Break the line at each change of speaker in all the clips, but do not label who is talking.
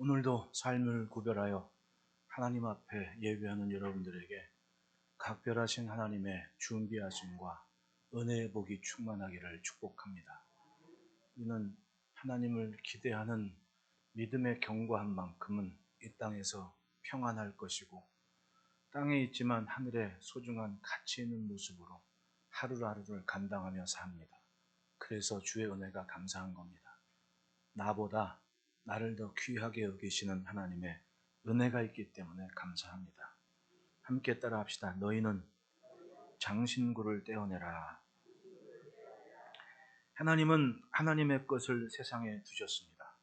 오늘도 삶을 구별하여 하나님 앞에 예배하는 여러분들에게 각별하신 하나님의 준비하심과 은혜의 복이 충만하기를 축복합니다. 이는 하나님을 기대하는 믿음의 견고한 만큼은 이 땅에서 평안할 것이고, 땅에 있지만 하늘에 소중한 가치 있는 모습으로 하루하루를 감당하며 삽니다. 그래서 주의 은혜가 감사한 겁니다. 나보다 나를 더 귀하게 여기시는 하나님의 은혜가 있기 때문에 감사합니다. 함께 따라 합시다. 너희는 장신구를 떼어내라. 하나님은 하나님의 것을 세상에 두셨습니다.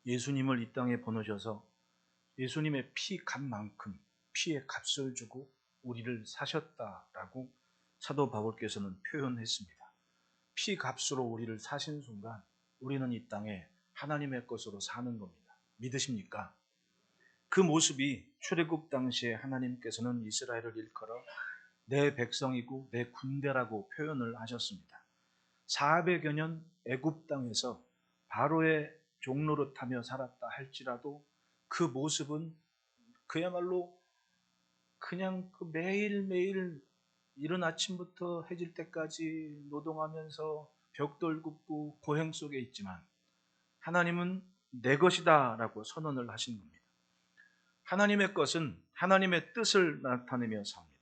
예수님을 이 땅에 보내셔서 예수님의 피 값 만큼 피의 값을 주고 우리를 사셨다라고 사도 바울께서는 표현했습니다. 피 값으로 우리를 사신 순간 우리는 이 땅에 하나님의 것으로 사는 겁니다. 믿으십니까? 그 모습이 출애굽 당시에 하나님께서는 이스라엘을 일컬어 내 백성이고 내 군대라고 표현을 하셨습니다. 400여 년 애굽 땅에서 바로의 종노릇하며 살았다 할지라도 그 모습은 그야말로 그냥 그 매일매일 이른 아침부터 해질 때까지 노동하면서 벽돌 굽고 고행 속에 있지만 하나님은 내 것이다 라고 선언을 하신 겁니다. 하나님의 것은 하나님의 뜻을 나타내며 삽니다.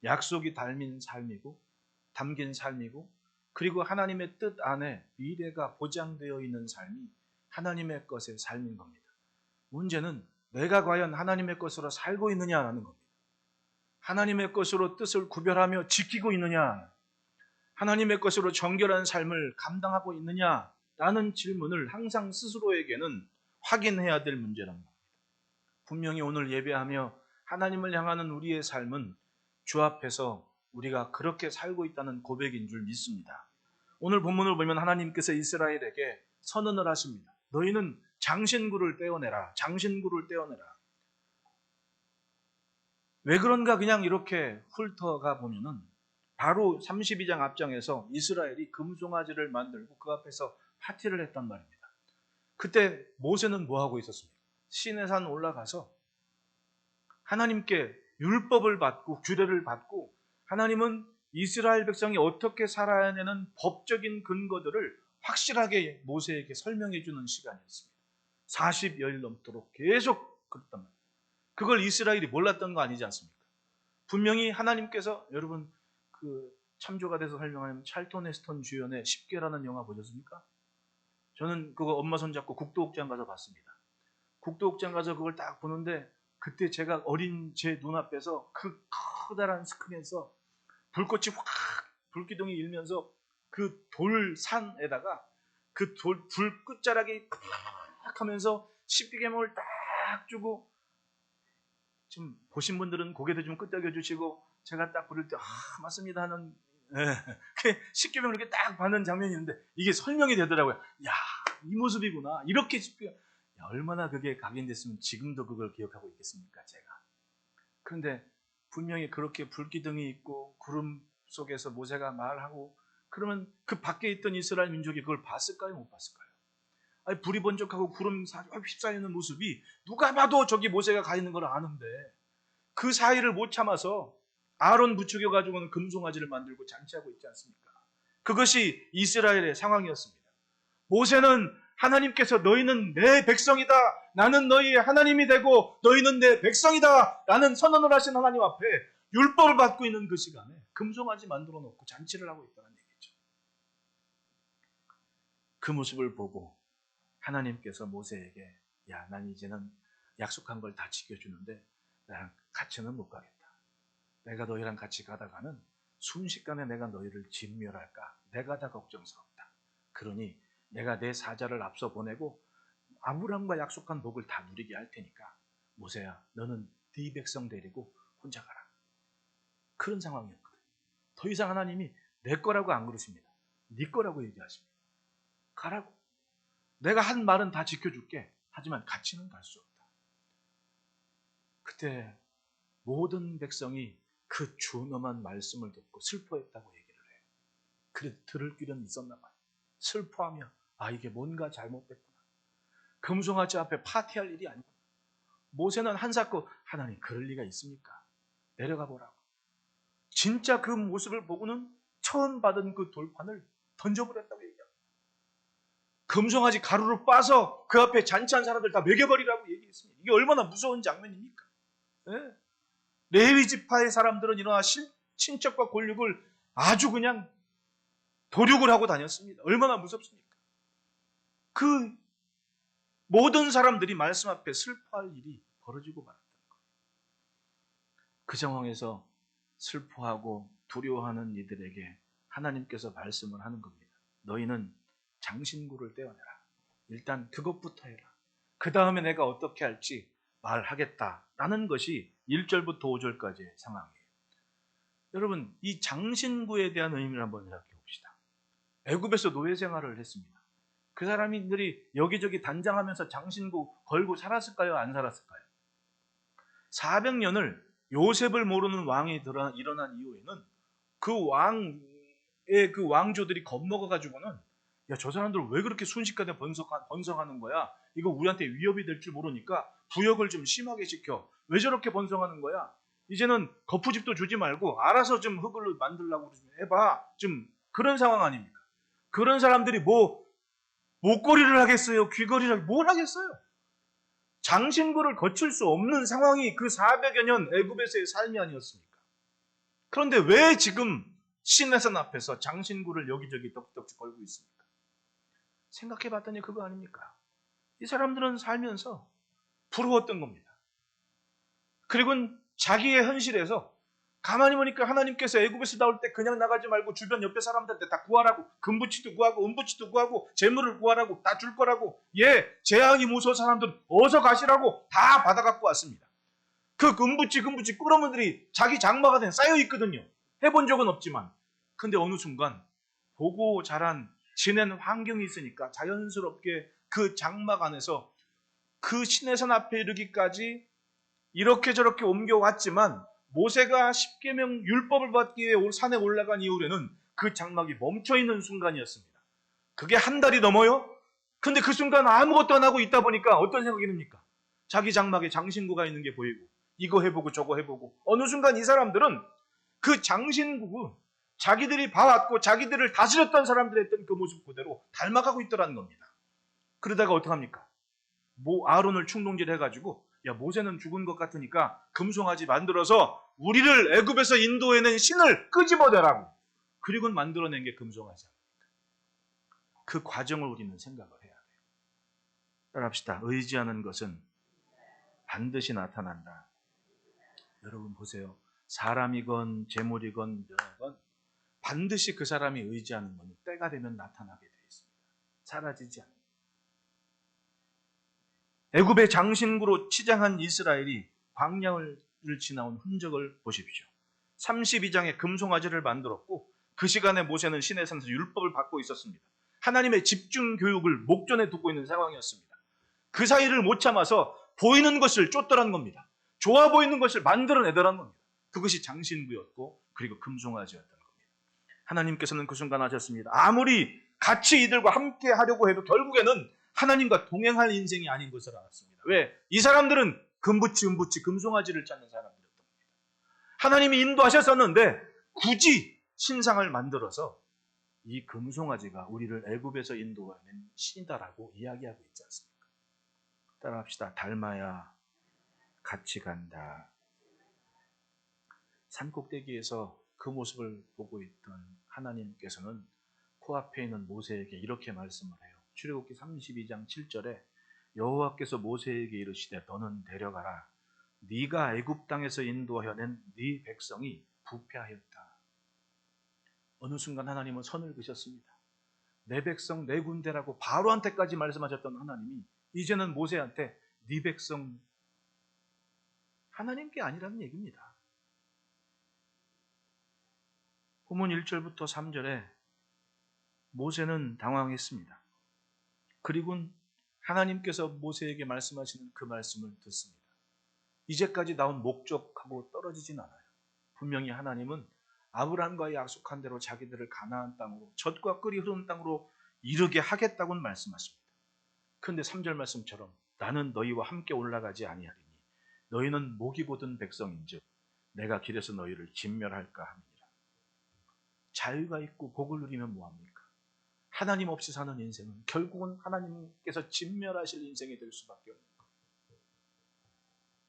약속이 담긴 삶이고 그리고 하나님의 뜻 안에 미래가 보장되어 있는 삶이 하나님의 것의 삶인 겁니다. 문제는 내가 과연 하나님의 것으로 살고 있느냐라는 겁니다. 하나님의 것으로 뜻을 구별하며 지키고 있느냐, 하나님의 것으로 정결한 삶을 감당하고 있느냐라는 질문을 항상 스스로에게는 확인해야 될 문제란 말입니다. 분명히 오늘 예배하며 하나님을 향하는 우리의 삶은 주 앞에서 우리가 그렇게 살고 있다는 고백인 줄 믿습니다. 오늘 본문을 보면 하나님께서 이스라엘에게 선언을 하십니다. 너희는 장신구를 떼어내라. 장신구를 떼어내라. 왜 그런가 그냥 이렇게 훑어가 보면은 바로 32장 앞장에서 이스라엘이 금송아지를 만들고 그 앞에서 파티를 했단 말입니다. 그때 모세는 뭐 하고 있었습니까? 시내산 올라가서 하나님께 율법을 받고 규례를 받고 하나님은 이스라엘 백성이 어떻게 살아야 되는 법적인 근거들을 확실하게 모세에게 설명해 주는 시간이었습니다. 40여일 넘도록 계속 그랬단 말이에요. 그걸 이스라엘이 몰랐던 거 아니지 않습니까? 분명히 하나님께서 여러분 그 참조가 돼서 설명하면 찰톤 헤스턴 주연의 10개라는 영화 보셨습니까? 저는 그거 엄마 손잡고 국도극장 가서 봤습니다. 국도극장 가서 그걸 딱 보는데 그때 제가 어린 제 눈앞에서 그 커다란 스크린에서 불꽃이 확 불기둥이 일면서 그 돌산에다가 그 돌 불 끝자락이 딱 하면서 10개목을 딱 주고 지금 보신 분들은 고개도 좀 끄덕여 주시고 제가 딱 부를 때 맞습니다 하는 그 10개명을 이렇게 딱 받는 장면이 있는데 이게 설명이 되더라고요. 야, 이 모습이구나. 이렇게 10개 얼마나 그게 각인됐으면 지금도 그걸 기억하고 있겠습니까, 제가. 그런데 분명히 그렇게 불기둥이 있고 구름 속에서 모세가 말하고 그러면 그 밖에 있던 이스라엘 민족이 그걸 봤을까요? 못 봤을까요? 아니, 불이 번쩍하고 구름 휩싸이는 모습이 누가 봐도 저기 모세가 가 있는 걸 아는데 그 사이를 못 참아서 아론 부추겨가지고는 금송아지를 만들고 장치하고 있지 않습니까? 그것이 이스라엘의 상황이었습니다. 모세는 하나님께서 너희는 내 백성이다. 나는 너희의 하나님이 되고 너희는 내 백성이다. 라는 선언을 하신 하나님 앞에 율법을 받고 있는 그 시간에 금송아지 만들어 놓고 잔치를 하고 있다는 얘기죠. 그 모습을 보고 하나님께서 모세에게 야, 난 이제는 약속한 걸 다 지켜주는데 나랑 같이는 못 가겠다. 내가 너희랑 같이 가다가는 순식간에 내가 너희를 진멸할까? 내가 다 걱정스럽다. 그러니 내가 내 사자를 앞서 보내고 아브람과 약속한 복을 다 누리게 할 테니까 모세야, 너는 네 백성 데리고 혼자 가라. 그런 상황이었거든요. 더 이상 하나님이 내 거라고 안 그러십니다. 네 거라고 얘기하십니다. 가라고. 내가 한 말은 다 지켜줄게. 하지만 같이는 갈 수 없다. 그때 모든 백성이 그 준엄한 말씀을 듣고 슬퍼했다고 얘기를 해요. 그래도 들을 길은 있었나 봐요. 슬퍼하며 이게 뭔가 잘못됐구나. 금송아지 앞에 파티할 일이 아니고 모세는 한사코 하나님 그럴 리가 있습니까? 내려가 보라고. 진짜 그 모습을 보고는 처음 받은 그 돌판을 던져버렸다고 얘기합니다. 금송아지 가루를 빠서 그 앞에 잔치한 사람들 다 먹여버리라고 얘기했습니다. 이게 얼마나 무서운 장면입니까? 네? 레위 지파의 사람들은 일어나 친척과 권력을 아주 그냥 도륙을 하고 다녔습니다. 얼마나 무섭습니까? 그 모든 사람들이 말씀 앞에 슬퍼할 일이 벌어지고 말았다는 거예요. 그 상황에서 슬퍼하고 두려워하는 이들에게 하나님께서 말씀을 하는 겁니다. 너희는 장신구를 떼어내라. 일단 그것부터 해라. 그 다음에 내가 어떻게 할지 말하겠다라는 것이 1절부터 5절까지의 상황이에요. 여러분, 이 장신구에 대한 의미를 한번 생각해 봅시다. 애굽에서 노예 생활을 했습니다. 그 사람들이 여기저기 단장하면서 장신구 걸고 살았을까요? 안 살았을까요? 400년을 요셉을 모르는 왕이 일어난 이후에는 그 왕조들이 겁먹어가지고는 야, 저 사람들 왜 그렇게 순식간에 번성하는 거야? 이거 우리한테 위협이 될 줄 모르니까 부역을 좀 심하게 시켜. 왜 저렇게 번성하는 거야? 이제는 거푸집도 주지 말고 알아서 좀 흙을 만들려고 좀 해봐. 좀 그런 상황 아닙니까? 그런 사람들이 목걸이를 하겠어요? 귀걸이를 뭘 하겠어요? 장신구를 거칠 수 없는 상황이 그 400여 년 애굽에서의 삶이 아니었습니까? 그런데 왜 지금 시내산 앞에서 장신구를 여기저기 덕지덕지 걸고 있습니까? 생각해 봤더니 그거 아닙니까? 이 사람들은 살면서 부러웠던 겁니다. 그리고 자기의 현실에서 가만히 보니까 하나님께서 애굽에서 나올 때 그냥 나가지 말고 주변 옆에 사람들한테 다 구하라고, 금부치도 구하고 은부치도 구하고 재물을 구하라고 다 줄 거라고, 재앙이 무서운 사람들 어서 가시라고 다 받아갖고 왔습니다. 그 금부치 꾸러미들이 자기 장마가 된 쌓여 있거든요. 해본 적은 없지만. 근데 어느 순간 보고 자란 지낸 환경이 있으니까 자연스럽게 그 장막 안에서 그 시내산 앞에 이르기까지 이렇게 저렇게 옮겨왔지만 모세가 십계명 율법을 받기 위해 산에 올라간 이후에는 그 장막이 멈춰있는 순간이었습니다. 그게 한 달이 넘어요? 근데 그 순간 아무것도 안 하고 있다 보니까 어떤 생각이 듭니까? 자기 장막에 장신구가 있는 게 보이고 이거 해보고 저거 해보고 어느 순간 이 사람들은 그 장신구 자기들이 봐왔고 자기들을 다스렸던 사람들이 했던 그 모습 그대로 닮아가고 있더라는 겁니다. 그러다가 어떡합니까? 아론을 충동질 해가지고 야 모세는 죽은 것 같으니까 금송아지 만들어서 우리를 애굽에서 인도해낸 신을 끄집어내라고. 그리고 만들어낸 게 금송아지. 그 과정을 우리는 생각을 해야 돼요. 따라합시다. 의지하는 것은 반드시 나타난다. 여러분 보세요. 사람이건 재물이건 명예건 반드시 그 사람이 의지하는 건 때가 되면 나타나게 되어 있습니다. 사라지지 않아요. 애굽의 장신구로 치장한 이스라엘이 광야를 지나온 흔적을 보십시오. 32장의 금송아지를 만들었고 그 시간에 모세는 시내산에서 율법을 받고 있었습니다. 하나님의 집중 교육을 목전에 두고 있는 상황이었습니다. 그 사이를 못 참아서 보이는 것을 쫓더란 겁니다. 좋아 보이는 것을 만들어내더란 겁니다. 그것이 장신구였고 그리고 금송아지였던 겁니다. 하나님께서는 그 순간 하셨습니다. 아무리 같이 이들과 함께 하려고 해도 결국에는 하나님과 동행할 인생이 아닌 것을 알았습니다. 왜? 이 사람들은 금부치, 금송아지를 찾는 사람들이었던 겁니다. 하나님이 인도하셨었는데 굳이 신상을 만들어서 이 금송아지가 우리를 애굽에서 인도하는 신이다라고 이야기하고 있지 않습니까? 따라합시다. 닮아야 같이 간다. 산꼭대기에서 그 모습을 보고 있던 하나님께서는 코앞에 있는 모세에게 이렇게 말씀을 해요. 출애굽기 32장 7절에 여호와께서 모세에게 이르시되 너는 데려가라. 네가 애굽 땅에서 인도하여 낸 네 백성이 부패하였다. 어느 순간 하나님은 선을 그셨습니다. 내 백성 내 군대라고 바로한테까지 말씀하셨던 하나님이 이제는 모세한테 네 백성 하나님께 아니라는 얘기입니다. 본문 1절부터 3절에 모세는 당황했습니다. 그리고 하나님께서 모세에게 말씀하시는 그 말씀을 듣습니다. 이제까지 나온 목적하고 떨어지진 않아요. 분명히 하나님은 아브라함과 약속한 대로 자기들을 가나안 땅으로 젖과 꿀이 흐르는 땅으로 이르게 하겠다고는 말씀하십니다. 그런데 3절 말씀처럼 나는 너희와 함께 올라가지 아니하리니 너희는 목이 곧은 백성인즉 내가 길에서 너희를 진멸할까 함이니라. 자유가 있고 복을 누리면 뭐합니까? 하나님 없이 사는 인생은 결국은 하나님께서 진멸하실 인생이 될 수밖에 없는 거예요.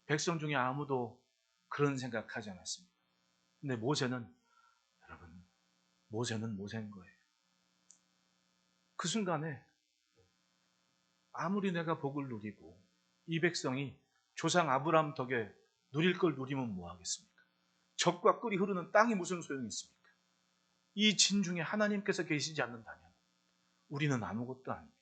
백성 중에 아무도 그런 생각하지 않았습니다. 근데 모세는 모세인 거예요. 그 순간에 아무리 내가 복을 누리고 이 백성이 조상 아브라함 덕에 누릴 걸 누리면 뭐하겠습니까? 젖과 꿀이 흐르는 땅이 무슨 소용이 있습니까? 이 진중에 하나님께서 계시지 않는다면 우리는 아무것도 아닙니다.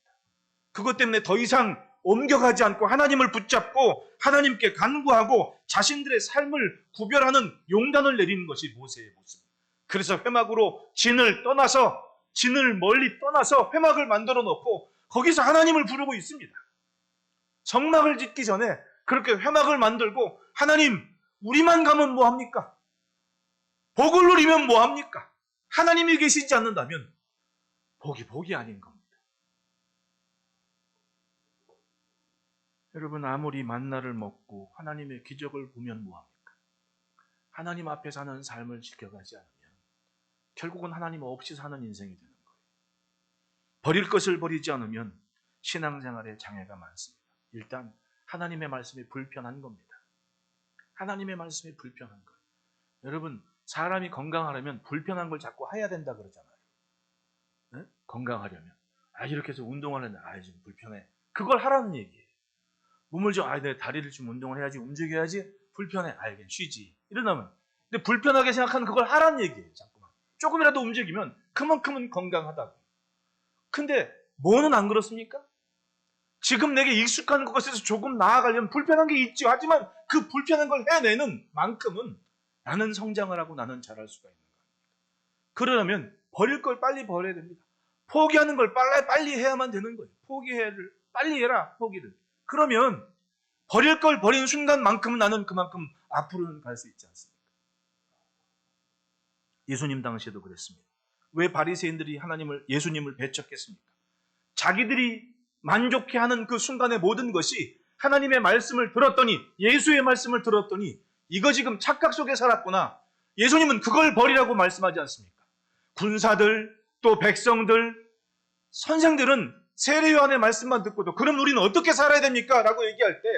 그것 때문에 더 이상 옮겨가지 않고 하나님을 붙잡고 하나님께 간구하고 자신들의 삶을 구별하는 용단을 내리는 것이 모세의 모습입니다. 그래서 회막으로 진을 멀리 떠나서 회막을 만들어 놓고 거기서 하나님을 부르고 있습니다. 성막을 짓기 전에 그렇게 회막을 만들고 하나님 우리만 가면 뭐합니까? 복을 누리면 뭐합니까? 하나님이 계시지 않는다면 복이 아닌 겁니다. 여러분 아무리 만나를 먹고 하나님의 기적을 보면 뭐합니까? 하나님 앞에 사는 삶을 지켜가지 않으면 결국은 하나님 없이 사는 인생이 되는 거예요. 버릴 것을 버리지 않으면 신앙생활에 장애가 많습니다. 일단 하나님의 말씀이 불편한 겁니다. 하나님의 말씀이 불편한 거예요. 여러분 사람이 건강하려면 불편한 걸 자꾸 해야 된다 그러잖아요. 네? 건강하려면 이렇게 해서 운동을 하는데 좀 불편해. 그걸 하라는 얘기예요. 몸을 내 다리를 좀 운동을 해야지 움직여야지 불편해. 그냥 쉬지. 이러면 근데 불편하게 생각하는 그걸 하라는 얘기예요. 자꾸만 조금이라도 움직이면 그만큼은 건강하다고. 근데 뭐는 안 그렇습니까? 지금 내게 익숙한 것에서 조금 나아가려면 불편한 게 있죠. 하지만 그 불편한 걸 해내는 만큼은 나는 성장을 하고 나는 자랄 수가 있는 거예요. 그러려면 버릴 걸 빨리 버려야 됩니다. 포기하는 걸 빨리 해야만 되는 거예요. 포기를 빨리 해라. 포기를. 그러면 버릴 걸 버린 순간만큼은 나는 그만큼 앞으로는 갈 수 있지 않습니까? 예수님 당시에도 그랬습니다. 왜 바리새인들이 예수님을 배척했습니까? 자기들이 만족해하는 그 순간의 모든 것이 하나님의 말씀을 들었더니 예수의 말씀을 들었더니 이거 지금 착각 속에 살았구나. 예수님은 그걸 버리라고 말씀하지 않습니까? 군사들 또 백성들 선생들은 세례요한의 말씀만 듣고도 그럼 우리는 어떻게 살아야 됩니까? 라고 얘기할 때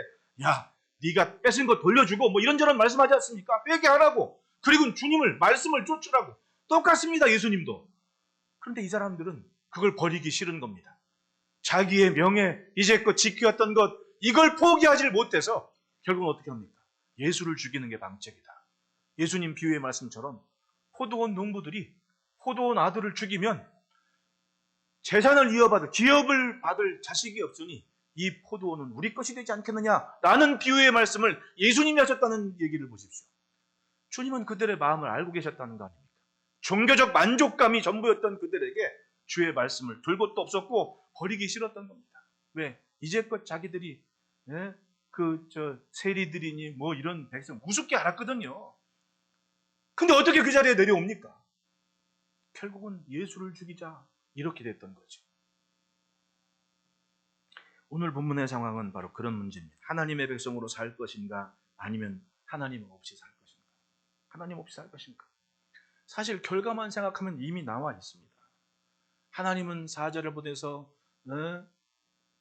네가 뺏은 거 돌려주고 이런저런 말씀하지 않습니까? 회개하라고. 그리고 주님을 말씀을 쫓으라고. 똑같습니다. 예수님도. 그런데 이 사람들은 그걸 버리기 싫은 겁니다. 자기의 명예, 이제껏 지켜왔던 것 이걸 포기하지 못해서 결국은 어떻게 합니까? 예수를 죽이는 게 방책이다. 예수님 비유의 말씀처럼 포도원 농부들이 포도원 아들을 죽이면 재산을 이어받을 기업을 받을 자식이 없으니 이 포도원은 우리 것이 되지 않겠느냐라는 비유의 말씀을 예수님이 하셨다는 얘기를 보십시오. 주님은 그들의 마음을 알고 계셨다는 거 아닙니까? 종교적 만족감이 전부였던 그들에게 주의 말씀을 둘 곳도 없었고 버리기 싫었던 겁니다. 왜? 이제껏 자기들이 세리들이니 이런 백성 우습게 알았거든요. 근데 어떻게 그 자리에 내려옵니까? 결국은 예수를 죽이자 이렇게 됐던 거죠. 오늘 본문의 상황은 바로 그런 문제입니다. 하나님의 백성으로 살 것인가 아니면 하나님 없이 살 것인가. 하나님 없이 살 것인가. 사실 결과만 생각하면 이미 나와 있습니다. 하나님은 사자를 보내서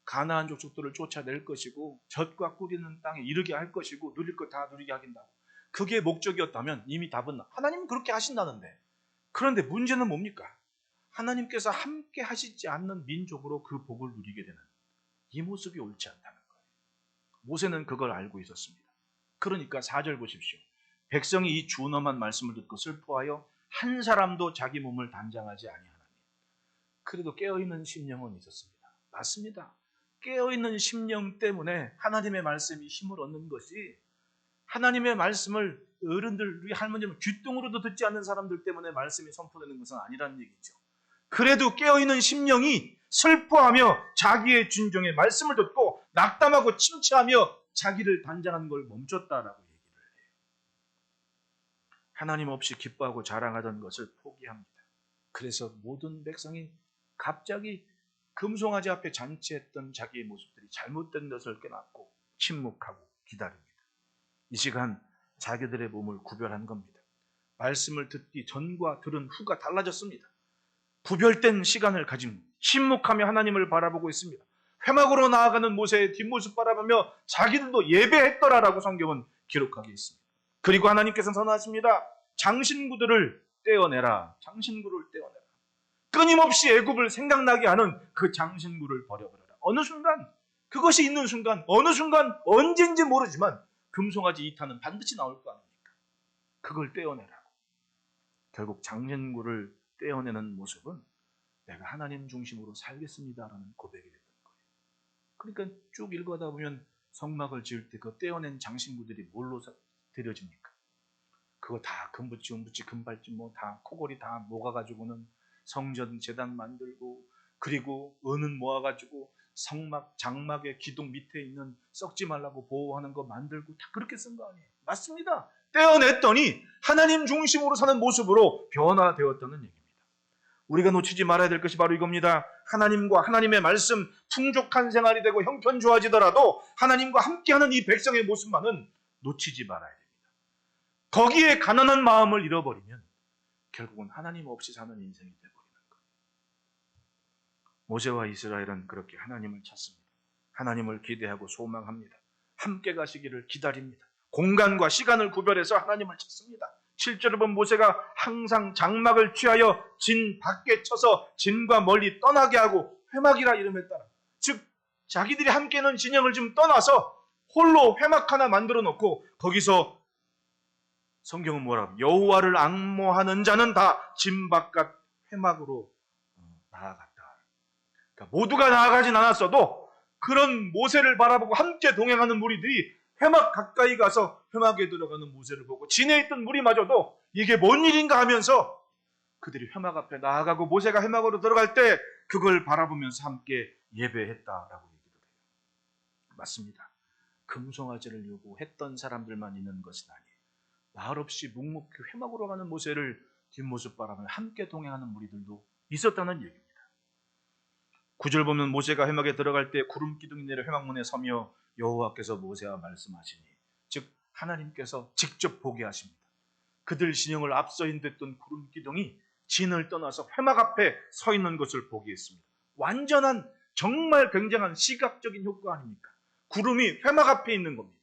가나안 족속들을 쫓아낼 것이고 젖과 꿀 있는 땅에 이르게 할 것이고 누릴 것 다 누리게 하긴다고. 그게 목적이었다면 이미 답은 하나님은 그렇게 하신다는데. 그런데 문제는 뭡니까? 하나님께서 함께 하시지 않는 민족으로 그 복을 누리게 되는 이 모습이 옳지 않다는 거예요. 모세는 그걸 알고 있었습니다. 그러니까 4절 보십시오. 백성이 이 준엄한 말씀을 듣고 슬퍼하여 한 사람도 자기 몸을 단장하지 아니하나니. 그래도 깨어있는 심령은 있었습니다. 맞습니다. 깨어있는 심령 때문에 하나님의 말씀이 힘을 얻는 것이 하나님의 말씀을 어른들, 우리 할머니는 귓등으로도 듣지 않는 사람들 때문에 말씀이 선포되는 것은 아니라는 얘기죠. 그래도 깨어있는 심령이 슬퍼하며 자기의 진정의 말씀을 듣고 낙담하고 침체하며 자기를 단장하는 걸 멈췄다라고 얘기를 해요. 하나님 없이 기뻐하고 자랑하던 것을 포기합니다. 그래서 모든 백성이 갑자기 금송아지 앞에 잔치했던 자기의 모습들이 잘못된 것을 깨닫고 침묵하고 기다립니다. 이 시간 자기들의 몸을 구별한 겁니다. 말씀을 듣기 전과 들은 후가 달라졌습니다. 구별된 시간을 가진 침묵하며 하나님을 바라보고 있습니다. 회막으로 나아가는 모세의 뒷모습 바라보며 자기들도 예배했더라라고 성경은 기록하고 있습니다. 그리고 하나님께서 선언하십니다. 장신구들을 떼어내라. 장신구를 떼어내라. 끊임없이 애굽을 생각나게 하는 그 장신구를 버려버려라. 어느 순간, 그것이 있는 순간, 어느 순간, 언제인지 모르지만 금송아지 이탄은 반드시 나올 거 아닙니까? 그걸 떼어내라고. 결국 장신구를 떼어내는 모습은 내가 하나님 중심으로 살겠습니다라는 고백이 됐던 거예요. 그러니까 쭉 읽어다 보면 성막을 지을 때 그 떼어낸 장신구들이 뭘로 드려집니까? 그거 다 금붙이, 은붙이, 금발찌 뭐 다 코골이 다 모아가지고는 성전 제단 만들고, 그리고 은은 모아가지고 성막 장막의 기둥 밑에 있는 썩지 말라고 보호하는 거 만들고 다 그렇게 쓴 거 아니에요? 맞습니다. 떼어냈더니 하나님 중심으로 사는 모습으로 변화되었다는 얘기입니다. 우리가 놓치지 말아야 될 것이 바로 이겁니다. 하나님과 하나님의 말씀, 풍족한 생활이 되고 형편 좋아지더라도 하나님과 함께하는 이 백성의 모습만은 놓치지 말아야 됩니다. 거기에 가난한 마음을 잃어버리면 결국은 하나님 없이 사는 인생이 되어버리는 거예요. 모세와 이스라엘은 그렇게 하나님을 찾습니다. 하나님을 기대하고 소망합니다. 함께 가시기를 기다립니다. 공간과 시간을 구별해서 하나님을 찾습니다. 7절을 보면 모세가 항상 장막을 취하여 진 밖에 쳐서 진과 멀리 떠나게 하고 회막이라 이름했더라. 즉 자기들이 함께 있는 진영을 좀 떠나서 홀로 회막 하나 만들어 놓고 거기서 성경은 뭐라고? 여호와를 앙모하는 자는 다 진 바깥 회막으로 나아갔다. 그러니까 모두가 나아가진 않았어도 그런 모세를 바라보고 함께 동행하는 무리들이 회막 가까이 가서 회막에 들어가는 모세를 보고 진에 있던 무리마저도 이게 뭔 일인가 하면서 그들이 회막 앞에 나아가고 모세가 회막으로 들어갈 때 그걸 바라보면서 함께 예배했다라고 얘기를 해요. 맞습니다. 금송아지를 요구했던 사람들만 있는 것은 아니에요. 말없이 묵묵히 회막으로 가는 모세를 뒷모습 바라보며 함께 동행하는 무리들도 있었다는 얘기입니다. 9절 보면 모세가 회막에 들어갈 때 구름 기둥이 내려 회막문에 서며 여호와께서 모세와 말씀하시니, 즉 하나님께서 직접 보게 하십니다. 그들 진영을 앞서 인도했던 구름 기둥이 진을 떠나서 회막 앞에 서 있는 것을 보게 했습니다. 완전한 정말 굉장한 시각적인 효과 아닙니까? 구름이 회막 앞에 있는 겁니다.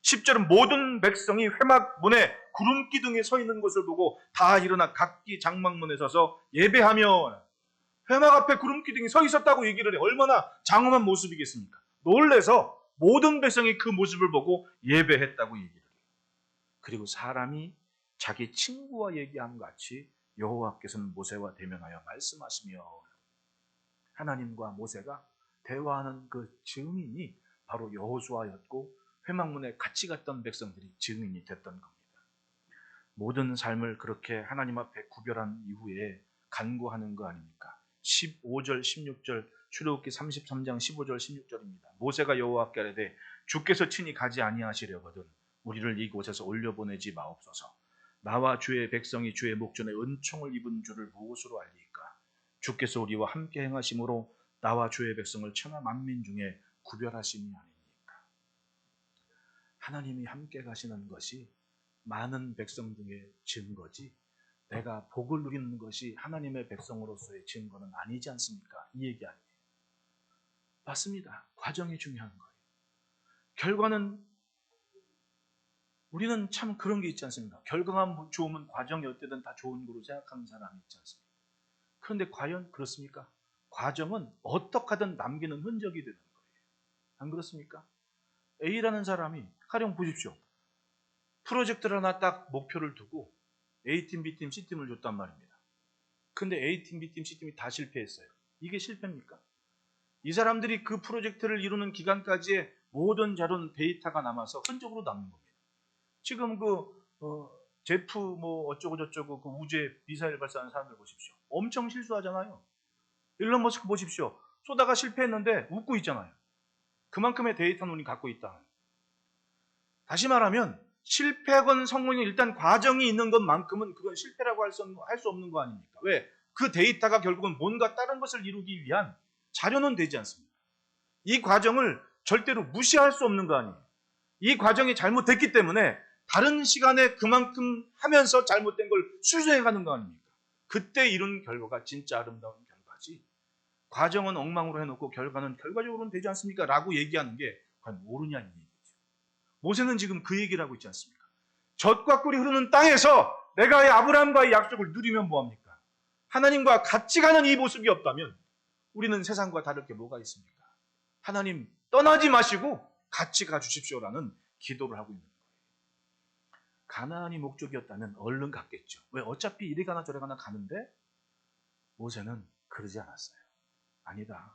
10절은 모든 백성이 회막 문에 구름 기둥에 서 있는 것을 보고 다 일어나 각기 장막문에 서서 예배하며, 회막 앞에 구름 기둥이 서 있었다고 얘기를 해. 얼마나 장엄한 모습이겠습니까? 놀래서 모든 백성이 그 모습을 보고 예배했다고 얘기를 해요. 그리고 사람이 자기 친구와 얘기함 같이 여호와께서는 모세와 대면하여 말씀하시며, 하나님과 모세가 대화하는 그 증인이 바로 여호수아였고 회막문에 같이 갔던 백성들이 증인이 됐던 겁니다. 모든 삶을 그렇게 하나님 앞에 구별한 이후에 간구하는 거 아닙니까? 15절, 16절, 출애굽기 33장 15절, 16절입니다. 모세가 여호와께 아뢰되 주께서 친히 가지 아니하시려거든 우리를 이곳에서 올려보내지 마옵소서. 나와 주의 백성이 주의 목전에 은총을 입은 줄을 무엇으로 알리까? 주께서 우리와 함께 행하심으로 나와 주의 백성을 천하 만민 중에 구별하심이 아니니까. 하나님이 함께 가시는 것이 많은 백성 중에 증거지, 내가 복을 누리는 것이 하나님의 백성으로서의 증거는 아니지 않습니까? 이 얘기 아니에요. 맞습니다. 과정이 중요한 거예요. 결과는, 우리는 참 그런 게 있지 않습니까? 결과가 좋으면 과정이 어때든 다 좋은 거로 생각하는 사람이 있지 않습니까? 그런데 과연 그렇습니까? 과정은 어떻게 하든 남기는 흔적이 되는 거예요. 안 그렇습니까? A라는 사람이, 가령 보십시오. 프로젝트를 하나 딱 목표를 두고 A팀, B팀, C팀을 줬단 말입니다. 근데 A팀, B팀, C팀이 다 실패했어요. 이게 실패입니까? 이 사람들이 그 프로젝트를 이루는 기간까지의 모든 자료는 데이터가 남아서 흔적으로 남는 겁니다. 지금 제프 어쩌고 저쩌고 그 우주에 미사일 발사하는 사람들 보십시오. 엄청 실수하잖아요. 일론 머스크 보십시오. 쏘다가 실패했는데 웃고 있잖아요. 그만큼의 데이터는 우리 갖고 있다. 다시 말하면 실패건 성공이 일단 과정이 있는 것만큼은 그건 실패라고 할 수 없는 거 아닙니까? 왜? 그 데이터가 결국은 뭔가 다른 것을 이루기 위한 자료는 되지 않습니다. 이 과정을 절대로 무시할 수 없는 거 아니에요. 이 과정이 잘못됐기 때문에 다른 시간에 그만큼 하면서 잘못된 걸 수정해가는 거 아닙니까? 그때 이룬 결과가 진짜 아름다운 결과지. 과정은 엉망으로 해놓고 결과는 결과적으로는 되지 않습니까? 라고 얘기하는 게 과연 옳으냐는 얘기죠. 모세는 지금 그 얘기를 하고 있지 않습니까? 젖과 꿀이 흐르는 땅에서 내가 아브라함과의 약속을 누리면 뭐합니까? 하나님과 같이 가는 이 모습이 없다면 우리는 세상과 다를 게 뭐가 있습니까? 하나님 떠나지 마시고 같이 가주십시오라는 기도를 하고 있는 거예요. 가나안이 목적이었다면 얼른 갔겠죠. 왜? 어차피 이리 가나 저리 가나 가는데 모세는 그러지 않았어요. 아니다.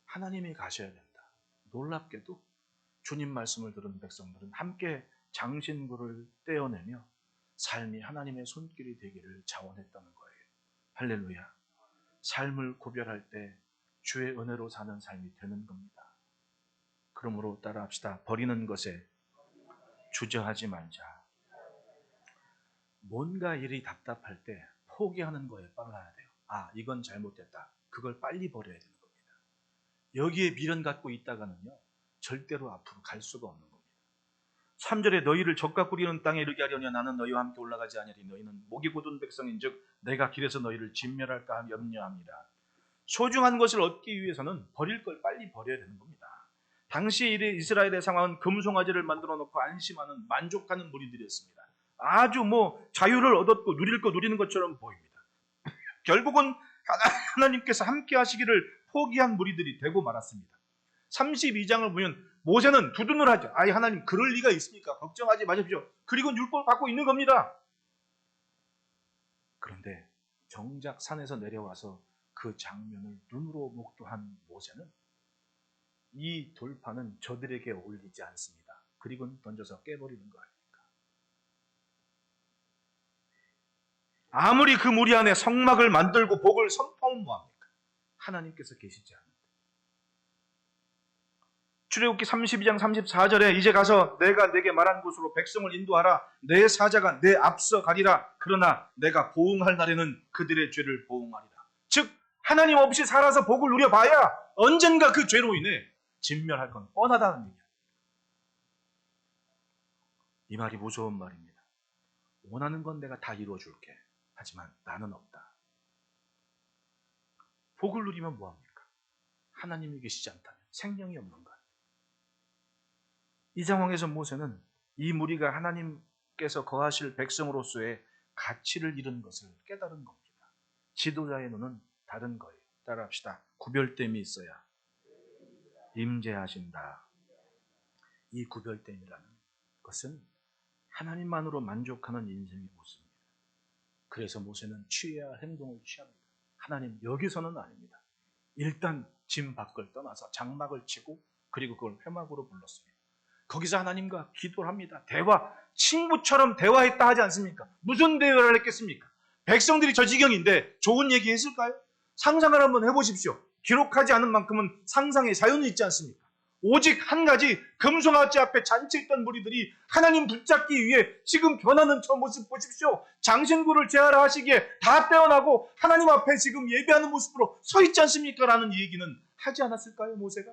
하나님이 가셔야 된다. 놀랍게도 주님 말씀을 들은 백성들은 함께 장신구를 떼어내며 삶이 하나님의 손길이 되기를 자원했다는 거예요. 할렐루야. 삶을 구별할 때 주의 은혜로 사는 삶이 되는 겁니다. 그러므로 따라합시다. 버리는 것에 주저하지 말자. 뭔가 일이 답답할 때 포기하는 거에 빨라야 돼요. 아, 이건 잘못됐다. 그걸 빨리 버려야 되는 겁니다. 여기에 미련 갖고 있다가는요, 절대로 앞으로 갈 수가 없는 겁니다. 3절에 너희를 젖과 꿀이는 땅에 이르게 하려냐 나는 너희와 함께 올라가지 아니하리 너희는 목이 곧은 백성인즉 내가 길에서 너희를 진멸할까 염려함이라. 소중한 것을 얻기 위해서는 버릴 걸 빨리 버려야 되는 겁니다. 당시 이스라엘의 상황은 금송아지를 만들어 놓고 안심하는 만족하는 무리들이었습니다. 아주 자유를 얻었고 누릴 거 누리는 것처럼 보입니다. 결국은 하나님께서 함께 하시기를 포기한 무리들이 되고 말았습니다. 32장을 보면 모세는 두둔을 하죠. 아이 하나님 그럴 리가 있습니까? 걱정하지 마십시오. 그리고 율법을 받고 있는 겁니다. 그런데 정작 산에서 내려와서 그 장면을 눈으로 목도한 모세는 이 돌판은 저들에게 어울리지 않습니다. 그리고 던져서 깨버리는 거 아닙니까? 아무리 그 무리 안에 성막을 만들고 복을 선포하면 뭐합니까? 하나님께서 계시지 않는데. 출애굽기 32장 34절에 이제 가서 내가 내게 말한 곳으로 백성을 인도하라. 내 사자가 내 앞서 가리라. 그러나 내가 보응할 날에는 그들의 죄를 보응하리라. 즉 하나님 없이 살아서 복을 누려봐야 언젠가 그 죄로 인해 진멸할 건 뻔하다는 얘기입니다. 이 말이 무서운 말입니다. 원하는 건 내가 다 이루어줄게. 하지만 나는 없다. 복을 누리면 뭐합니까? 하나님이 계시지 않다면 생명이 없는 것. 이 상황에서 모세는 이 무리가 하나님께서 거하실 백성으로서의 가치를 잃은 것을 깨달은 겁니다. 지도자의 눈은 다른 거예요. 따라합시다. 구별됨이 있어야 임재하신다. 이 구별됨이라는 것은 하나님만으로 만족하는 인생의 모습입니다. 그래서 모세는 취해야 할 행동을 취합니다. 하나님 여기서는 아닙니다. 일단 짐 밖을 떠나서 장막을 치고 그리고 그걸 회막으로 불렀습니다. 거기서 하나님과 기도를 합니다. 친구처럼 대화했다 하지 않습니까? 무슨 대화를 했겠습니까? 백성들이 저 지경인데 좋은 얘기 했을까요? 상상을 한번 해보십시오. 기록하지 않은 만큼은 상상의 자유는 있지 않습니까? 오직 한 가지 금송아지 앞에 잔치했던 무리들이 하나님 붙잡기 위해 지금 변하는 저 모습 보십시오. 장신구를 제하라 하시기에 다 떼어나고 하나님 앞에 지금 예배하는 모습으로 서 있지 않습니까? 라는 얘기는 하지 않았을까요? 모세가?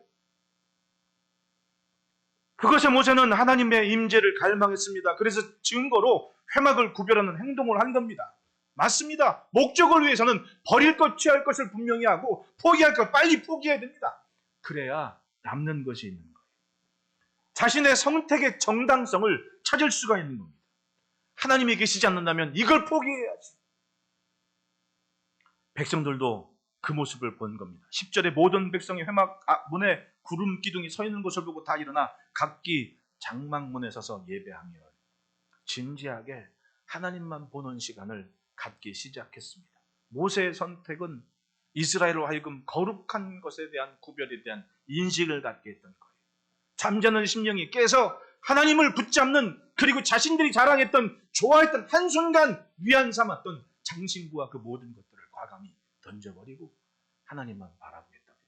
그것에 모세는 하나님의 임재를 갈망했습니다. 그래서 증거로 회막을 구별하는 행동을 한 겁니다. 맞습니다. 목적을 위해서는 버릴 것, 취할 것을 분명히 하고 포기할 것 빨리 포기해야 됩니다. 그래야 남는 것이 있는 거예요. 자신의 선택의 정당성을 찾을 수가 있는 겁니다. 하나님이 계시지 않는다면 이걸 포기해야지. 백성들도 그 모습을 본 겁니다. 10절에 모든 백성이 회막 문에 구름 기둥이 서 있는 것을 보고 다 일어나 각기 장막문에 서서 예배하며 진지하게 하나님만 보는 시간을 갖기 시작했습니다. 모세의 선택은 이스라엘로 하여금 거룩한 것에 대한 구별에 대한 인식을 갖게 했던 거예요. 잠자는 심령이 깨서 하나님을 붙잡는, 그리고 자신들이 자랑했던, 좋아했던, 한순간 위안 삼았던 장신구와 그 모든 것들을 과감히 던져버리고 하나님만 바라보겠다고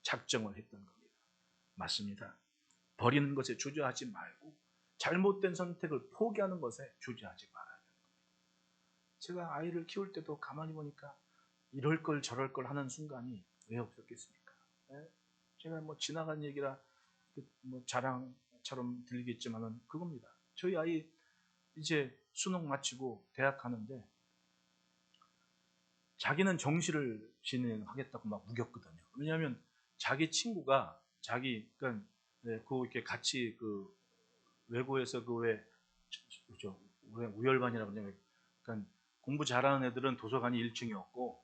작정을 했던 겁니다. 맞습니다. 버리는 것에 주저하지 말고 잘못된 선택을 포기하는 것에 주저하지 말아야 합니다. 제가 아이를 키울 때도 가만히 보니까 이럴 걸 저럴 걸 하는 순간이 왜 없었겠습니까? 예? 제가 뭐 지나간 얘기라 뭐 자랑처럼 들리겠지만은 그겁니다. 저희 아이 이제 수능 마치고 대학 가는데 자기는 정시를 진행하겠다고 막 우겼거든요. 왜냐하면 자기 친구가 그러니까 이렇게 같이 외고에서 왜 우열반이라고 그러냐면 그러니까 공부 잘하는 애들은 도서관이 1층이었고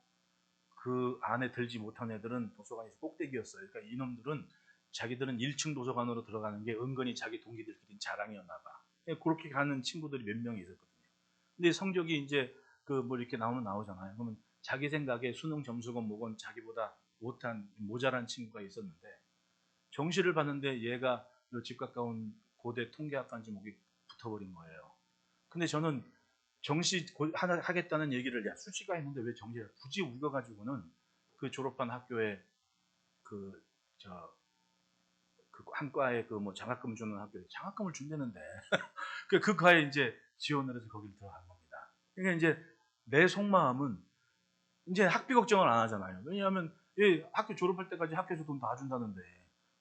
그 안에 들지 못한 애들은 도서관이 꼭대기였어요. 그러니까 이놈들은 자기들은 1층 도서관으로 들어가는 게 은근히 자기 동기들끼리 자랑이었나 봐. 그렇게 가는 친구들이 몇 명이 있었거든요. 근데 성적이 이제 뭐 이렇게 나오잖아요. 그러면 자기 생각에 수능 점수건 뭐건 자기보다 모자란 친구가 있었는데 정시를 봤는데 얘가 집 가까운 고대 통계학과 제목이 붙어버린 거예요. 근데 저는 정시 하겠다는 얘기를 수시가 있는데 왜 정시를 굳이 우겨가지고는 그 졸업한 학교에 그 한 과에 뭐 장학금 주는 학교에 장학금을 준다는데 그 과에 이제 지원을 해서 거기를 들어간 겁니다. 그러니까 이제 내 속마음은 이제 학비 걱정을 안 하잖아요. 왜냐하면 학교 졸업할 때까지 학교에서 돈 다 준다는데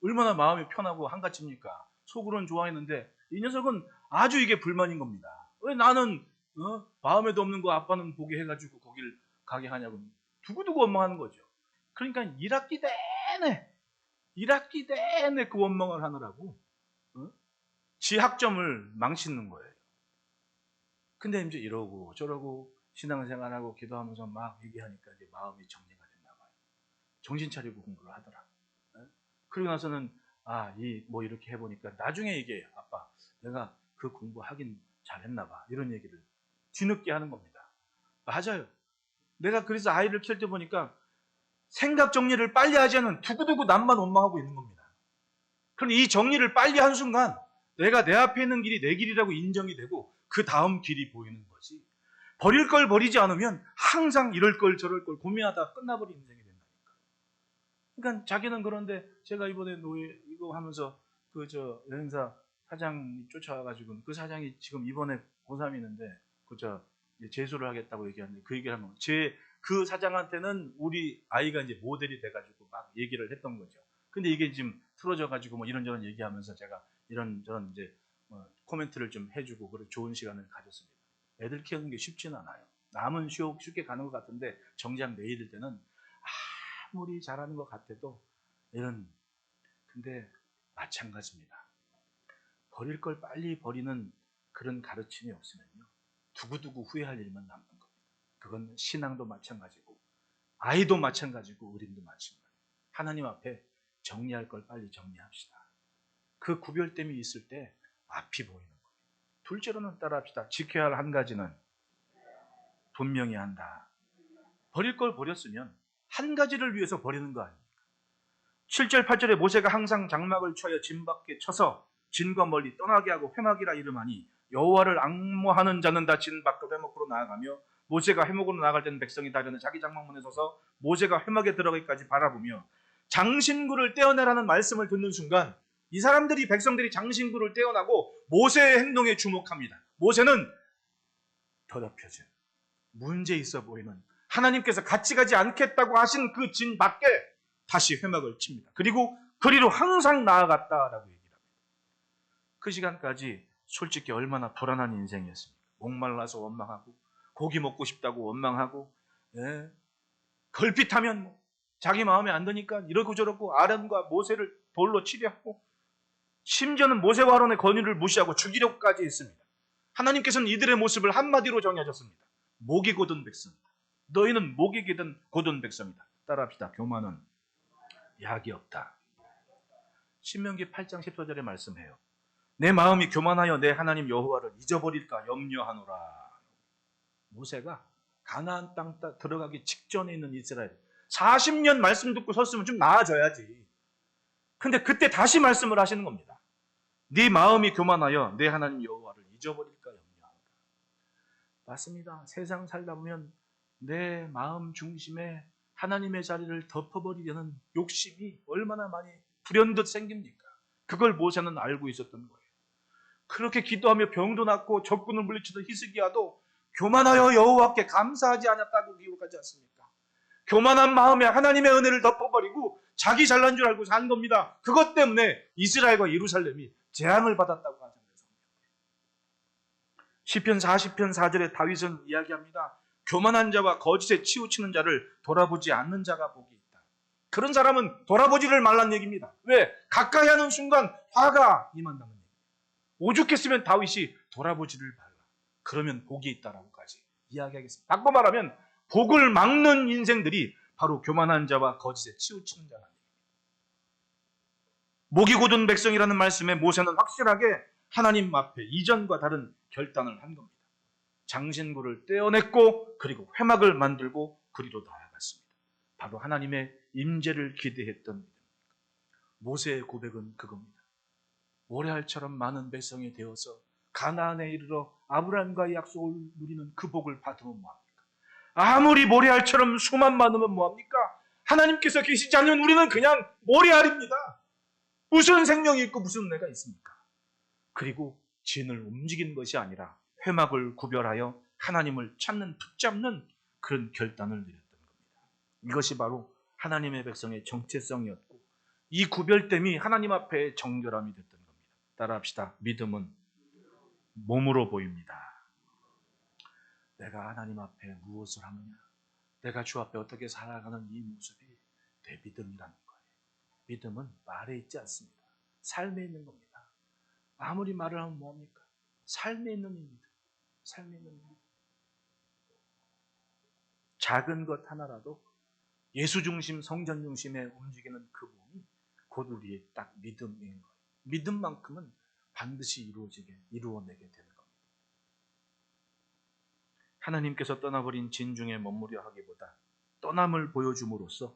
얼마나 마음이 편하고 한가집니까? 속으로는 좋아했는데 이 녀석은 아주 이게 불만인 겁니다. 왜 나는 마음에도 없는 거 아빠는 보게 해가지고 거길 가게 하냐고 두고두고 원망하는 거죠. 그러니까 1학기 내내 그 원망을 하느라고 지 학점을 망치는 거예요. 근데 이제 이러고 저러고 신앙생활하고 기도하면서 막 얘기하니까 이제 마음이 정리가 됐나 봐요. 정신 차리고 공부를 하더라. 그리고 나서는 뭐 이렇게 해보니까 나중에 얘기해요. 아빠, 내가 그 공부하긴 잘했나 봐. 이런 얘기를 뒤늦게 하는 겁니다. 맞아요. 내가 그래서 아이를 키울 때 보니까 생각 정리를 빨리 하지 않은 두고두고 남만 원망하고 있는 겁니다. 그럼 이 정리를 빨리 한 순간 내가 내 앞에 있는 길이 내 길이라고 인정이 되고 그 다음 길이 보이는 거지. 버릴 걸 버리지 않으면 항상 이럴 걸 저럴 걸 고민하다 끝나버린 인생이 된다니까. 그러니까 자기는 그런데 제가 이번에 노예 이거 하면서 여행사 사장이 쫓아와가지고 그 사장이 지금 이번에 고3이는데 재수를 하겠다고 얘기하는데 그 얘기를 하면 그 사장한테는 우리 아이가 이제 모델이 돼가지고 막 얘기를 했던 거죠. 근데 이게 지금 틀어져가지고 뭐 이런저런 얘기하면서 제가 이런저런 이제 코멘트를 좀 해주고 그런 좋은 시간을 가졌습니다. 애들 키우는 게 쉽지는 않아요. 남은 쉽게 가는 것 같은데 정작 내일일 때는 아무리 잘하는 것 같아도 근데 마찬가지입니다. 버릴 걸 빨리 버리는 그런 가르침이 없으면요. 두고두고 후회할 일만 남는 겁니다. 그건 신앙도 마찬가지고 아이도 마찬가지고 어린도 마찬가지고 하나님 앞에 정리할 걸 빨리 정리합시다. 그 구별됨이 있을 때 앞이 보이는 거예요. 둘째로는 따라합시다. 지켜야 할 한 가지는 분명히 한다. 버릴 걸 버렸으면 한 가지를 위해서 버리는 거 아닙니까? 7절 8절에 모세가 항상 장막을 쳐여 진 밖에 쳐서 진과 멀리 떠나게 하고 회막이라 이름하니 여호와를 앙모하는 자는 다 진 밖으로 회막으로 나아가며 모세가 회막으로 나아갈 때는 백성이 다려는 자기 장막문에 서서 모세가 회막에 들어가기까지 바라보며 장신구를 떼어내라는 말씀을 듣는 순간 이 사람들이 백성들이 장신구를 떼어나고 모세의 행동에 주목합니다. 모세는 더럽혀진 문제 있어 보이는 하나님께서 같이 가지 않겠다고 하신 그 진 밖에 다시 회막을 칩니다. 그리고 그리로 항상 나아갔다라고 얘기를 합니다. 그 시간까지 솔직히 얼마나 불안한 인생이었습니까? 목말라서 원망하고 고기 먹고 싶다고 원망하고 걸핏하면 자기 마음에 안 드니까 이러고 저러고 아론과 모세를 돌로 치려하고 심지어는 모세와 아론의 권위를 무시하고 죽이려고까지 했습니다. 하나님께서는 이들의 모습을 한마디로 정해졌습니다. 목이 곧은 백성. 너희는 목이 곧은 백성이다. 따라합시다. 교만은 약이 없다. 신명기 8장 14절에 말씀해요. 내 마음이 교만하여 내 하나님 여호와를 잊어버릴까 염려하노라. 모세가 가나안 땅 들어가기 직전에 있는 이스라엘 40년 말씀 듣고 섰으면 좀 나아져야지. 근데 그때 다시 말씀을 하시는 겁니다. 네 마음이 교만하여 내 하나님 여호와를 잊어버릴까 염려하노라. 맞습니다. 세상 살다 보면 내 마음 중심에 하나님의 자리를 덮어버리려는 욕심이 얼마나 많이 불현듯 생깁니까? 그걸 모세는 알고 있었던 거예요. 그렇게 기도하며 병도 낫고 적군을 물리치던 히스기야도 교만하여 여호와께 감사하지 않았다고 기록하지 않습니까? 교만한 마음에 하나님의 은혜를 덮어버리고 자기 잘난 줄 알고 산 겁니다. 그것 때문에 이스라엘과 예루살렘이 재앙을 받았다고 하잖아요. 시편 40편 4절에 다윗은 이야기합니다. 교만한 자와 거짓에 치우치는 자를 돌아보지 않는 자가 복이 있다. 그런 사람은 돌아보지를 말란 얘기입니다. 왜? 가까이 하는 순간 화가 임한다는 얘기입니다. 오죽했으면 다윗이 돌아보지를 말라. 그러면 복이 있다라고까지 이야기하겠습니다. 바꿔 말하면 복을 막는 인생들이 바로 교만한 자와 거짓에 치우치는 자라는 얘기입니다. 목이 곧은 백성이라는 말씀에 모세는 확실하게 하나님 앞에 이전과 다른 결단을 한 겁니다. 장신구를 떼어냈고 그리고 회막을 만들고 그리로 나아갔습니다. 바로 하나님의 임재를 기대했던 믿음. 모세의 고백은 그겁니다. 모래알처럼 많은 백성이 되어서 가나안에 이르러 아브라함과의 약속을 누리는 그 복을 받으면 뭐합니까? 아무리 모래알처럼 수만 많으면 뭐합니까? 하나님께서 계시지 않으면 우리는 그냥 모래알입니다. 무슨 생명이 있고 무슨 은혜가 있습니까? 그리고 진을 움직이는 것이 아니라 회막을 구별하여 하나님을 찾는, 붙잡는 그런 결단을 내렸던 겁니다. 이것이 바로 하나님의 백성의 정체성이었고 이 구별됨이 하나님 앞에 정결함이 됐던 겁니다. 따라합시다. 믿음은 몸으로 보입니다. 내가 하나님 앞에 무엇을 하느냐, 내가 주 앞에 어떻게 살아가는 이 모습이 내 믿음이라는 거예요. 믿음은 말에 있지 않습니다. 삶에 있는 겁니다. 아무리 말을 하면 뭐합니까? 삶에 있는 입니다. 삶에 있는 일. 작은 것 하나라도 예수 중심, 성전 중심에 움직이는 그 몸이 곧 우리의 딱 믿음인 거예요. 믿음만큼은 반드시 이루어내게 되는 겁니다. 하나님께서 떠나버린 진중에 머무려 하기보다 떠남을 보여줌으로써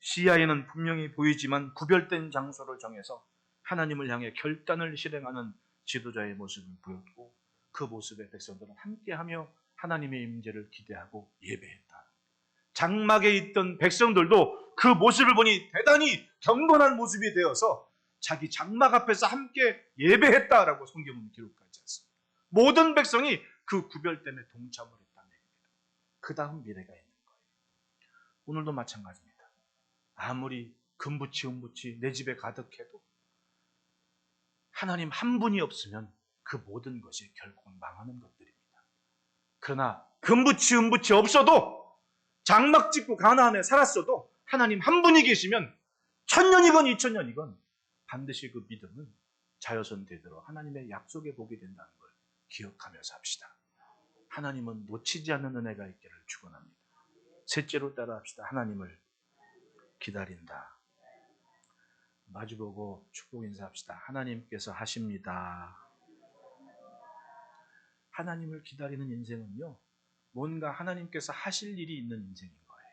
시야에는 분명히 보이지만 구별된 장소를 정해서 하나님을 향해 결단을 실행하는 지도자의 모습을 보였고 그 모습에 백성들은 함께하며 하나님의 임재를 기대하고 예배했다. 장막에 있던 백성들도 그 모습을 보니 대단히 경건한 모습이 되어서 자기 장막 앞에서 함께 예배했다라고 성경은 기록하지 않습니다. 모든 백성이 그 구별됨에 동참을 했다는 얘기입니다. 그 다음 미래가 있는 거예요. 오늘도 마찬가지입니다. 아무리 금붙이 은붙이 내 집에 가득해도 하나님 한 분이 없으면 그 모든 것이 결국 망하는 것들입니다. 그러나 금붙이 은붙이 없어도 장막 짓고 가나안에 살았어도 하나님 한 분이 계시면 1000년이건 2000년이건 반드시 그 믿음은 자여선 되도록 하나님의 약속에 보게 된다는 걸 기억하며 삽시다. 하나님은 놓치지 않는 은혜가 있기를 축원합니다. 셋째로 따라합시다. 하나님을 기다린다. 마주보고 축복 인사합시다. 하나님께서 하십니다. 하나님을 기다리는 인생은요, 뭔가 하나님께서 하실 일이 있는 인생인 거예요.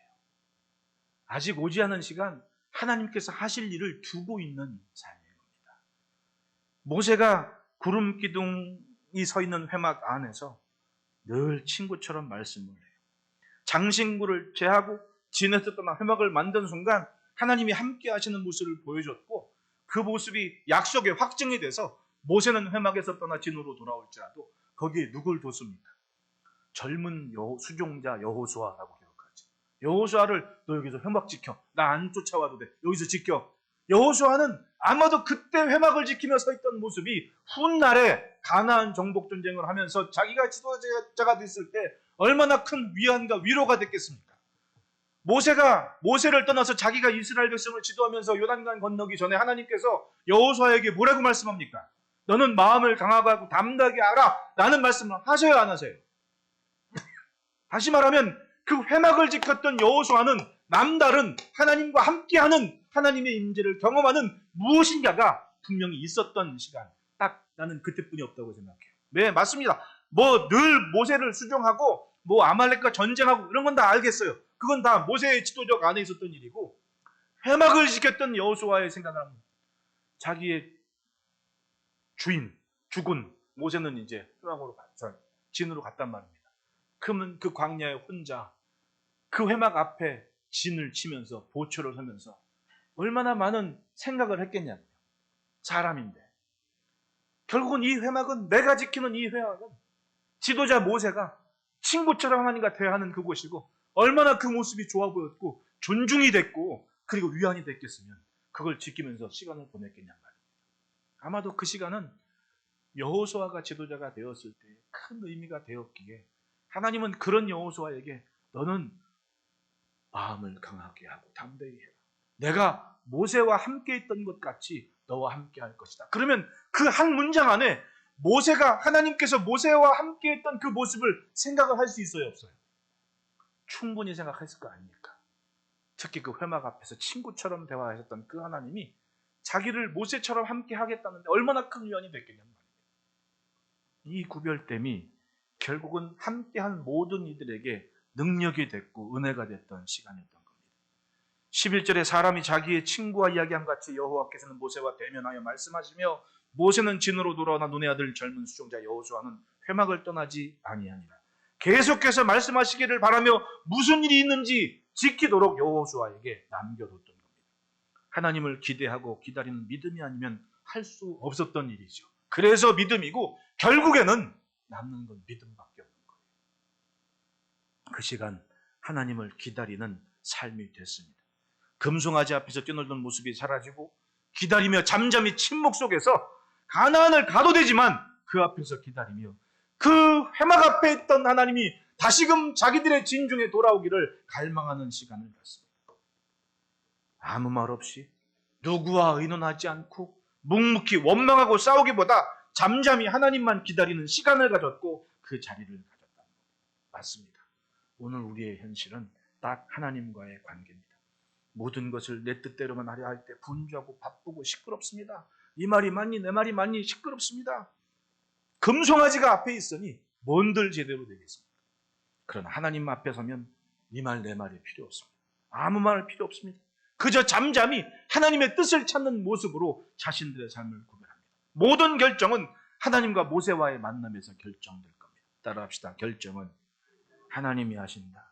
아직 오지 않은 시간 하나님께서 하실 일을 두고 있는 삶인 겁니다. 모세가 구름 기둥이 서 있는 회막 안에서 늘 친구처럼 말씀을 해요. 장신구를 제하고 진에서 떠나 회막을 만든 순간 하나님이 함께 하시는 모습을 보여줬고 그 모습이 약속의 확증이 돼서 모세는 회막에서 떠나 진으로 돌아올지라도 거기에 누굴 뒀습니까? 젊은 수종자 여호수아라고 기록하죠. 여호수아를 너 여기서 회막 지켜. 나 안 쫓아와도 돼. 여기서 지켜. 여호수아는 아마도 그때 회막을 지키며 서 있던 모습이 훗날에 가나안 정복 전쟁을 하면서 자기가 지도자가 됐을 때 얼마나 큰 위안과 위로가 됐겠습니까? 모세를 떠나서 자기가 이스라엘 백성을 지도하면서 요단강 건너기 전에 하나님께서 여호수아에게 뭐라고 말씀합니까? 너는 마음을 강하고 담대하게 하라. 라는 말씀을 하셔야 안 하세요? 다시 말하면 그 회막을 지켰던 여호수아는 남다른 하나님과 함께하는 하나님의 임재를 경험하는 무엇인가가 분명히 있었던 시간. 딱 나는 그때뿐이 없다고 생각해요. 네, 맞습니다. 뭐 늘 모세를 수종하고 뭐 아말렉과 전쟁하고 이런 건 다 알겠어요. 그건 다 모세의 지도적 안에 있었던 일이고 회막을 지켰던 여호수아의 생각을 하면 자기의 주인, 주군 모세는 이제 회막으로 진으로 갔단 말입니다. 그러면 그 광야에 혼자 그 회막 앞에 진을 치면서 보초를 하면서 얼마나 많은 생각을 했겠냐고요. 사람인데. 결국은 이 회막은 내가 지키는 이 회막은 지도자 모세가 친구처럼 하나님과 대화하는 그곳이고 얼마나 그 모습이 좋아 보였고 존중이 됐고 그리고 위안이 됐겠으면 그걸 지키면서 시간을 보냈겠냔 말이에요. 아마도 그 시간은 여호수아가 지도자가 되었을 때 큰 의미가 되었기에 하나님은 그런 여호수아에게 너는 마음을 강하게 하고 담대히 해라. 내가 모세와 함께 있던 것 같이 너와 함께 할 것이다. 그러면 그 한 문장 안에 모세가 하나님께서 모세와 함께 했던 그 모습을 생각을 할 수 있어요, 없어요? 충분히 생각했을 거 아닙니까? 특히 그 회막 앞에서 친구처럼 대화하셨던 그 하나님이 자기를 모세처럼 함께 하겠다는데 얼마나 큰 위안이 됐겠냔 말이에요. 이 구별됨이 결국은 함께한 모든 이들에게 능력이 됐고 은혜가 됐던 시간이었던 겁니다. 11절에 사람이 자기의 친구와 이야기한 같이 여호와께서는 모세와 대면하여 말씀하시며 모세는 진으로 돌아오나 눈의 아들 젊은 수종자 여호수아는 회막을 떠나지 아니하니라. 계속해서 말씀하시기를 바라며 무슨 일이 있는지 지키도록 여호수아에게 남겨뒀던 겁니다. 하나님을 기대하고 기다리는 믿음이 아니면 할 수 없었던 일이죠. 그래서 믿음이고 결국에는 남는 건 믿음밖에 없는 거예요. 그 시간 하나님을 기다리는 삶이 됐습니다. 금송아지 앞에서 뛰놀던 모습이 사라지고 기다리며 잠잠히 침묵 속에서 가나안을 가도 되지만 그 앞에서 기다리며 그 회막 앞에 있던 하나님이 다시금 자기들의 진중에 돌아오기를 갈망하는 시간을 갖습니다. 아무 말 없이 누구와 의논하지 않고 묵묵히 원망하고 싸우기보다 잠잠히 하나님만 기다리는 시간을 가졌고 그 자리를 가졌다. 맞습니다. 오늘 우리의 현실은 딱 하나님과의 관계입니다. 모든 것을 내 뜻대로만 하려 할 때 분주하고 바쁘고 시끄럽습니다. 이 말이 맞니 내 말이 맞니 시끄럽습니다. 금송아지가 앞에 있으니 뭔들 제대로 되겠습니까? 그러나 하나님 앞에 서면 이 말 내 말이 필요 없습니다. 아무 말 필요 없습니다. 그저 잠잠히 하나님의 뜻을 찾는 모습으로 자신들의 삶을 구별합니다. 모든 결정은 하나님과 모세와의 만남에서 결정될 겁니다. 따라합시다. 결정은 하나님이 하신다.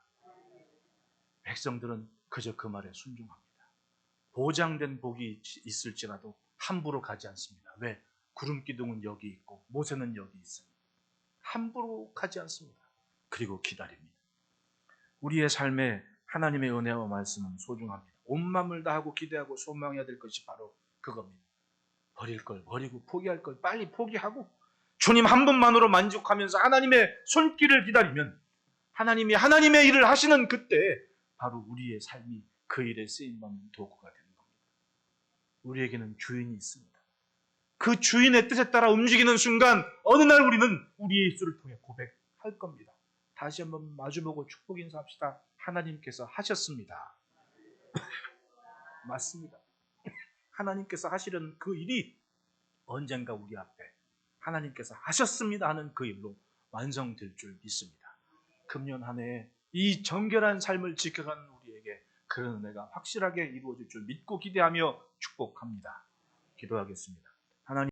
백성들은 그저 그 말에 순종합니다. 보장된 복이 있을지라도 함부로 가지 않습니다. 왜? 구름기둥은 여기 있고 모세는 여기 있으니 함부로 가지 않습니다. 그리고 기다립니다. 우리의 삶에 하나님의 은혜와 말씀은 소중합니다. 온 마음을 다하고 기대하고 소망해야 될 것이 바로 그겁니다. 버릴 걸 버리고 포기할 걸 빨리 포기하고 주님 한 분만으로 만족하면서 하나님의 손길을 기다리면 하나님이 하나님의 일을 하시는 그때 바로 우리의 삶이 그 일에 쓰임받는 도구가 되는 겁니다. 우리에게는 주인이 있습니다. 그 주인의 뜻에 따라 움직이는 순간 어느 날 우리는 우리 예수를 통해 고백할 겁니다. 다시 한번 마주보고 축복 인사합시다. 하나님께서 하셨습니다. 맞습니다. 하나님께서 하시려는 그 일이 언젠가 우리 앞에 하나님께서 하셨습니다 하는 그 일로 완성될 줄 믿습니다. 금년 한 해에 이 정결한 삶을 지켜가는 우리에게 그런 은혜가 확실하게 이루어질 줄 믿고 기대하며 축복합니다. 기도하겠습니다. 하나님